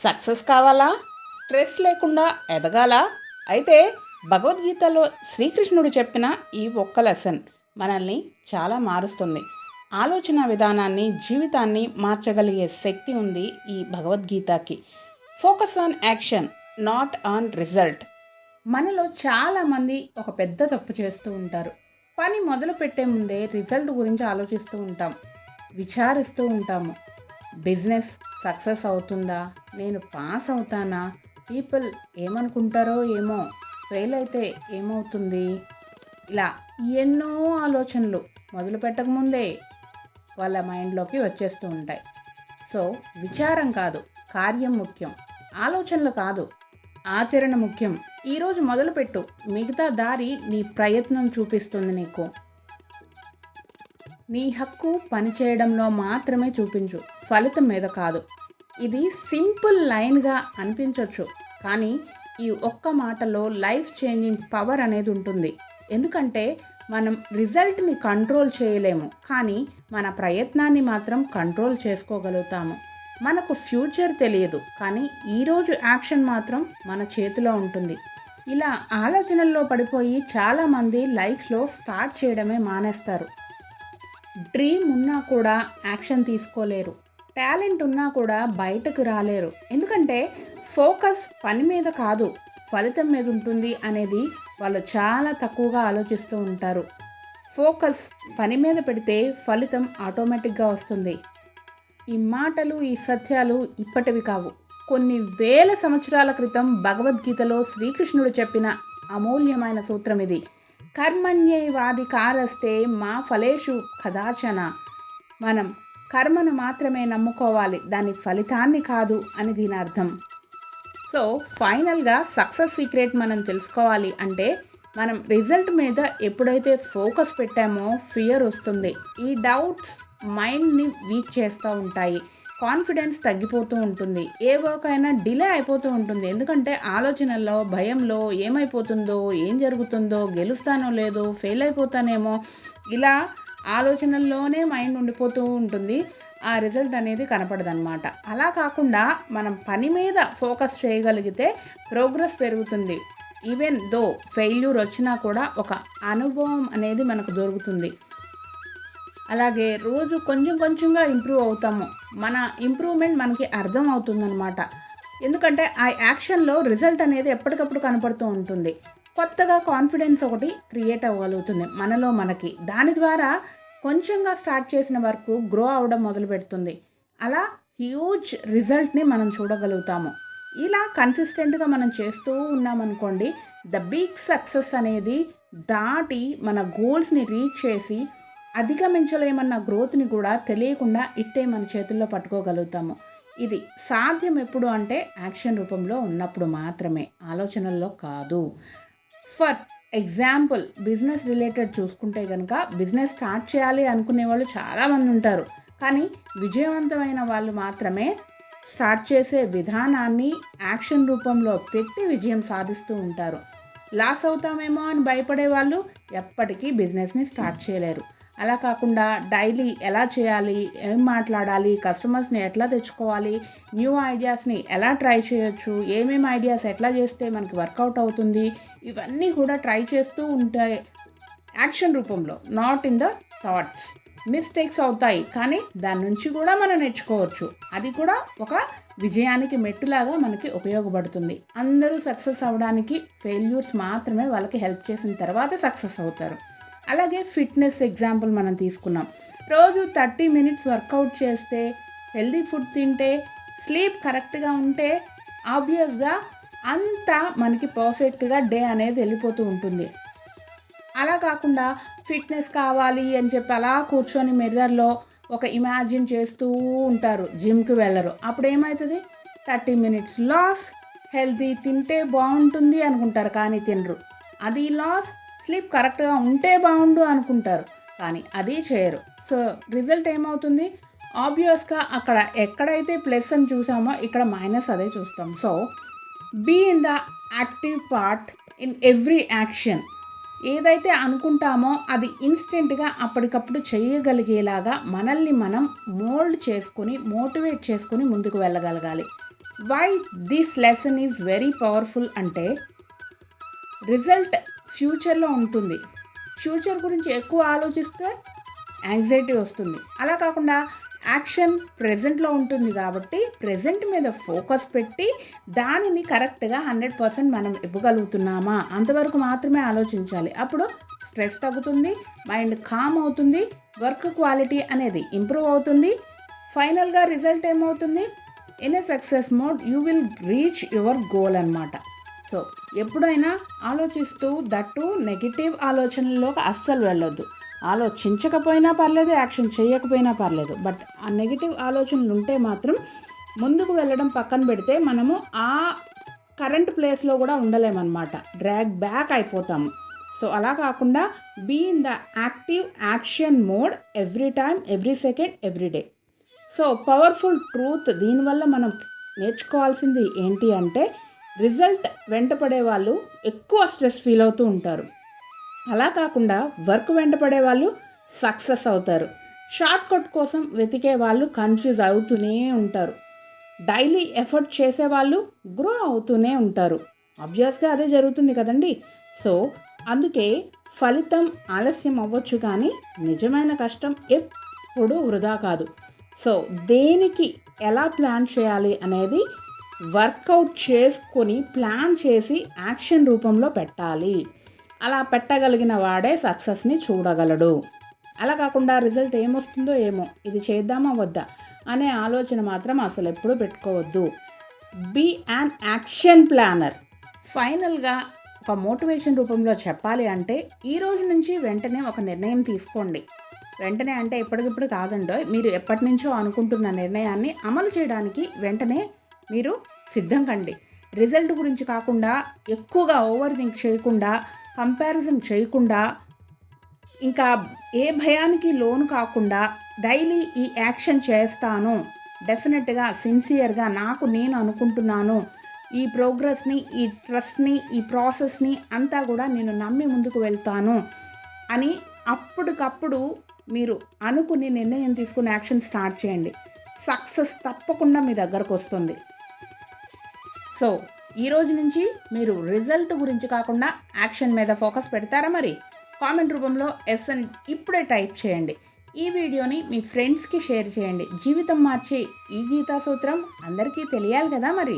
Success కావాలా? Stress లేకుండా ఎదగాలా? అయితే భగవద్గీతలో శ్రీకృష్ణుడు చెప్పిన ఈ ఒక్క లెసన్ మనల్ని చాలా మారుస్తుంది. ఆలోచన విధానాన్ని, జీవితాన్ని మార్చగలిగే శక్తి ఉంది ఈ భగవద్గీతకి. Focus on action, not on result. మనలో చాలామంది ఒక పెద్ద తప్పు చేస్తూ ఉంటారు. పని మొదలు పెట్టే ముందే రిజల్ట్ గురించి ఆలోచిస్తూ ఉంటాం, విచారిస్తూ ఉంటాము. బిజినెస్ సక్సెస్ అవుతుందా, నేను పాస్ అవుతానా, పీపుల్ ఏమనుకుంటారో ఏమో, ఫెయిల్ అయితే ఏమవుతుంది, ఇలా ఎన్నో ఆలోచనలు మొదలు పెట్టకముందే వాళ్ళ మైండ్లోకి వచ్చేస్తూ ఉంటాయి. సో విచారం కాదు, కార్యం ముఖ్యం. ఆలోచనలు కాదు, ఆచరణ ముఖ్యం. ఈరోజు మొదలుపెట్టు, మిగతా దారి నీ ప్రయత్నం చూపిస్తుంది నీకు. నీ హక్కు పనిచేయడంలో మాత్రమే చూపించు, ఫలితం మీద కాదు. ఇది సింపుల్ లైన్గా అనిపించవచ్చు, కానీ ఈ ఒక్క మాటలో లైఫ్ చేంజింగ్ పవర్ అనేది ఉంటుంది. ఎందుకంటే మనం రిజల్ట్ని కంట్రోల్ చేయలేము, కానీ మన ప్రయత్నాన్ని మాత్రం కంట్రోల్ చేసుకోగలుగుతాము. మనకు ఫ్యూచర్ తెలియదు, కానీ ఈరోజు యాక్షన్ మాత్రం మన చేతిలో ఉంటుంది. ఇలా ఆలోచనల్లో పడిపోయి చాలామంది లైఫ్లో స్టార్ట్ చేయడమే మానేస్తారు. డ్రీమ్ ఉన్నా కూడా యాక్షన్ తీసుకోలేరు, టాలెంట్ ఉన్నా కూడా బయటకు రాలేరు. ఎందుకంటే ఫోకస్ పని మీద కాదు, ఫలితం మీద ఉంటుంది అనేది వాళ్ళు చాలా తక్కువగా ఆలోచిస్తూ ఉంటారు. ఫోకస్ పని మీద పెడితే ఫలితం ఆటోమేటిక్గా వస్తుంది. ఈ మాటలు, ఈ సత్యాలు ఇప్పటివి కావు. కొన్ని వేల సంవత్సరాల క్రితం భగవద్గీతలో శ్రీకృష్ణుడు చెప్పిన అమూల్యమైన సూత్రం ఇది. కర్మణ్యేవాధికారస్తే మా ఫలేషు కదాచన. మనం కర్మను మాత్రమే నమ్ముకోవాలి, దాని ఫలితాన్ని కాదు అని దీని అర్థం. సో ఫైనల్గా సక్సెస్ సీక్రెట్ మనం తెలుసుకోవాలి అంటే మనం రిజల్ట్ మీద ఎప్పుడైతే ఫోకస్ పెట్టామో ఫియర్ వస్తుంది. ఈ డౌట్స్ మైండ్ని వీక్ చేస్తూ ఉంటాయి, కాన్ఫిడెన్స్ తగ్గిపోతూ ఉంటుంది, ఏ వర్క్ అయినా డిలే అయిపోతూ ఉంటుంది. ఎందుకంటే ఆలోచనల్లో, భయంలో ఏమైపోతుందో, ఏం జరుగుతుందో, గెలుస్తానో లేదో, ఫెయిల్ అయిపోతానేమో, ఇలా ఆలోచనల్లోనే మైండ్ ఉండిపోతూ ఉంటుంది. ఆ రిజల్ట్ అనేది కనపడదన్నమాట. అలా కాకుండా మనం పని మీద ఫోకస్ చేయగలిగితే ప్రోగ్రెస్ పెరుగుతుంది. ఈవెన్ దో ఫెయిల్యూర్ వచ్చినా కూడా ఒక అనుభవం అనేది మనకు దొరుకుతుంది. అలాగే రోజు కొంచెం కొంచెంగా ఇంప్రూవ్ అవుతాము. మన ఇంప్రూవ్మెంట్ మనకి అర్థం అవుతుందన్నమాట. ఎందుకంటే ఆ యాక్షన్లో రిజల్ట్ అనేది ఎప్పటికప్పుడు కనపడుతూ ఉంటుంది. కొత్తగా కాన్ఫిడెన్స్ ఒకటి క్రియేట్ అవ్వగలుగుతుంది మనలో మనకి. దాని ద్వారా కొంచెంగా స్టార్ట్ చేసిన వరకు గ్రో అవ్వడం మొదలు పెడుతుంది. అలా హ్యూజ్ రిజల్ట్ని మనం చూడగలుగుతాము. ఇలా కన్సిస్టెంట్గా మనం చేస్తూ ఉన్నామనుకోండి, ద బిగ్ సక్సెస్ అనేది దాటి మన గోల్స్ని రీచ్ చేసి అధిగమించలేమన్న గ్రోత్ని కూడా తెలియకుండా ఇట్టే మన చేతుల్లో పట్టుకోగలుగుతాము. ఇది సాధ్యం ఎప్పుడు అంటే యాక్షన్ రూపంలో ఉన్నప్పుడు మాత్రమే, ఆలోచనల్లో కాదు. ఫర్ ఎగ్జాంపుల్ బిజినెస్ రిలేటెడ్ చూసుకుంటే కనుక, బిజినెస్ స్టార్ట్ చేయాలి అనుకునే వాళ్ళు చాలామంది ఉంటారు, కానీ విజయవంతమైన వాళ్ళు మాత్రమే స్టార్ట్ చేసే విధానాన్ని యాక్షన్ రూపంలో పెట్టి విజయం సాధిస్తూ ఉంటారు. లాస్ అవుతామేమో అని భయపడే వాళ్ళు ఎప్పటికీ బిజినెస్ని స్టార్ట్ చేయలేరు. అలా కాకుండా డైలీ ఎలా చేయాలి, ఏం మాట్లాడాలి, కస్టమర్స్ని ఎట్లా తెచ్చుకోవాలి, న్యూ ఐడియాస్ని ఎలా ట్రై చేయొచ్చు, ఏమేమి ఐడియాస్ ఎట్లా చేస్తే మనకి వర్కౌట్ అవుతుంది, ఇవన్నీ కూడా ట్రై చేస్తూ ఉంటాయి యాక్షన్ రూపంలో, not in the thoughts. Mistakes అవుతాయి, కానీ దాని నుంచి కూడా మనం నేర్చుకోవచ్చు. అది కూడా ఒక విజయానికి మెట్టులాగా మనకి ఉపయోగపడుతుంది. అందరూ సక్సెస్ అవ్వడానికి ఫెయిల్యూర్స్ మాత్రమే వాళ్ళకి హెల్ప్ చేసిన తర్వాత సక్సెస్ అవుతారు. అలాగే ఫిట్నెస్ ఎగ్జాంపుల్ మనం తీసుకున్నాం. రోజు 30 minutes వర్కౌట్ చేస్తే, హెల్దీ ఫుడ్ తింటే, స్లీప్ కరెక్ట్గా ఉంటే ఆబ్వియస్గా అంతా మనకి పర్ఫెక్ట్గా డే అనేది వెళ్ళిపోతూ ఉంటుంది. అలా కాకుండా ఫిట్నెస్ కావాలి అని చెప్పి అలా కూర్చొని మిర్రర్లో ఒక ఇమాజిన్ చేస్తూ ఉంటారు, జిమ్కి వెళ్ళరు. అప్పుడు ఏమవుతుంది? 30 minutes లాస్. హెల్దీ తింటే బాగుంటుంది అనుకుంటారు, కానీ తినరు. అది లాస్. స్లీప్ కరెక్ట్గా ఉంటే బాగుండు అనుకుంటారు, కానీ అది చేయరు. సో రిజల్ట్ ఏమవుతుంది? ఆబ్వియస్గా అక్కడ ఎక్కడైతే ప్లస్ అని చూసామో ఇక్కడ మైనస్ అదే చూస్తాం. So be in the active part in every action. ఏదైతే అనుకుంటామో అది ఇన్స్టెంట్గా అప్పటికప్పుడు చేయగలిగేలాగా మనల్ని మనం మోల్డ్ చేసుకొని, మోటివేట్ చేసుకొని ముందుకు వెళ్ళగలగాలి. Why this lesson is very powerful అంటే రిజల్ట్ ఫ్యూచర్లో ఉంటుంది. ఫ్యూచర్ గురించి ఎక్కువ ఆలోచిస్తే యాంగ్జైటీ వస్తుంది. అలా కాకుండా యాక్షన్ ప్రెజెంట్లో ఉంటుంది కాబట్టి ప్రెజెంట్ మీద ఫోకస్ పెట్టి దానిని కరెక్ట్గా 100% మనం ఇవ్వగలుగుతున్నామా అంతవరకు మాత్రమే ఆలోచించాలి. అప్పుడు స్ట్రెస్ తగ్గుతుంది, మైండ్ కామ్ అవుతుంది, వర్క్ క్వాలిటీ అనేది ఇంప్రూవ్ అవుతుంది. ఫైనల్గా రిజల్ట్ ఏమవుతుంది? In a success mode you will reach your goal అన్నమాట. సో ఎప్పుడైనా ఆలోచిస్తూ దట్టు నెగిటివ్ ఆలోచనల్లోకి అస్సలు వెళ్ళొద్దు. ఆలోచించకపోయినా పర్లేదు, యాక్షన్ చేయకపోయినా పర్లేదు, బట్ ఆ నెగిటివ్ ఆలోచనలు ఉంటే మాత్రం ముందుకు వెళ్ళడం పక్కన పెడితే మనము ఆ కరెంట్ ప్లేస్లో కూడా ఉండలేమన్నమాట, డ్రాగ్ బ్యాక్ అయిపోతాము. సో అలా కాకుండా be in the active action mode every time, every second, every day. So powerful truth దీనివల్ల మనం నేర్చుకోవాల్సింది ఏంటి అంటే రిజల్ట్ వెంటపడే వాళ్ళు ఎక్కువ స్ట్రెస్ ఫీల్ అవుతూ ఉంటారు. అలా కాకుండా వర్క్ వెంటపడే వాళ్ళు సక్సెస్ అవుతారు. షార్ట్ కట్ కోసం వెతికే వాళ్ళు కన్ఫ్యూజ్ అవుతూనే ఉంటారు. డైలీ ఎఫర్ట్ చేసేవాళ్ళు గ్రో అవుతూనే ఉంటారు. ఆబ్వియస్గా అదే జరుగుతుంది కదండి. సో అందుకే ఫలితం ఆలస్యం అవ్వచ్చు కానీ నిజమైన కష్టం ఎప్పుడూ వృధా కాదు. సో దేనికి ఎలా ప్లాన్ చేయాలి అనేది వర్కౌట్ చేసుకొని ప్లాన్ చేసి యాక్షన్ రూపంలో పెట్టాలి. అలా పెట్టగలిగిన వాడే సక్సెస్ని చూడగలడు. అలా కాకుండా రిజల్ట్ ఏమొస్తుందో ఏమో, ఇది చేద్దామా వద్దా అనే ఆలోచన మాత్రం అసలు ఎప్పుడూ పెట్టుకోవద్దు. Be an action planner. ఫైనల్గా ఒక మోటివేషన్ రూపంలో చెప్పాలి అంటే ఈ రోజు నుంచి వెంటనే ఒక నిర్ణయం తీసుకోండి. వెంటనే అంటే ఎప్పటికిప్పుడు కాదండో, మీరు ఎప్పటి నుంచో అనుకుంటున్న నిర్ణయాన్ని అమలు చేయడానికి వెంటనే మీరు సిద్ధం కండి. రిజల్ట్ గురించి కాకుండా ఎక్కువగా ఓవర్ థింక్ చేయకుండా, కంపారిజన్ చేయకుండా, ఇంకా ఏ భయానికి లోను కాకుండా డైలీ ఈ యాక్షన్ చేస్తాను, డెఫినెట్గా సిన్సియర్గా నాకు నేను అనుకుంటున్నాను, ఈ ప్రోగ్రెస్ని, ఈ ట్రస్ట్ని, ఈ ప్రాసెస్ని అంతా కూడా నేను నమ్మి ముందుకు వెళ్తాను అని అప్పటికప్పుడు మీరు అనుకుని నిర్ణయం తీసుకుని యాక్షన్ స్టార్ట్ చేయండి. సక్సెస్ తప్పకుండా మీ దగ్గరకు వస్తుంది. సో ఈరోజు నుంచి మీరు రిజల్ట్ గురించి కాకుండా యాక్షన్ మీద ఫోకస్ పెడతారా? మరి కామెంట్ రూపంలో ఎస్ అని ఇప్పుడే టైప్ చేయండి. ఈ వీడియోని మీ ఫ్రెండ్స్కి షేర్ చేయండి. జీవితం మార్చే ఈ గీతా సూత్రం అందరికీ తెలియాలి కదా మరి.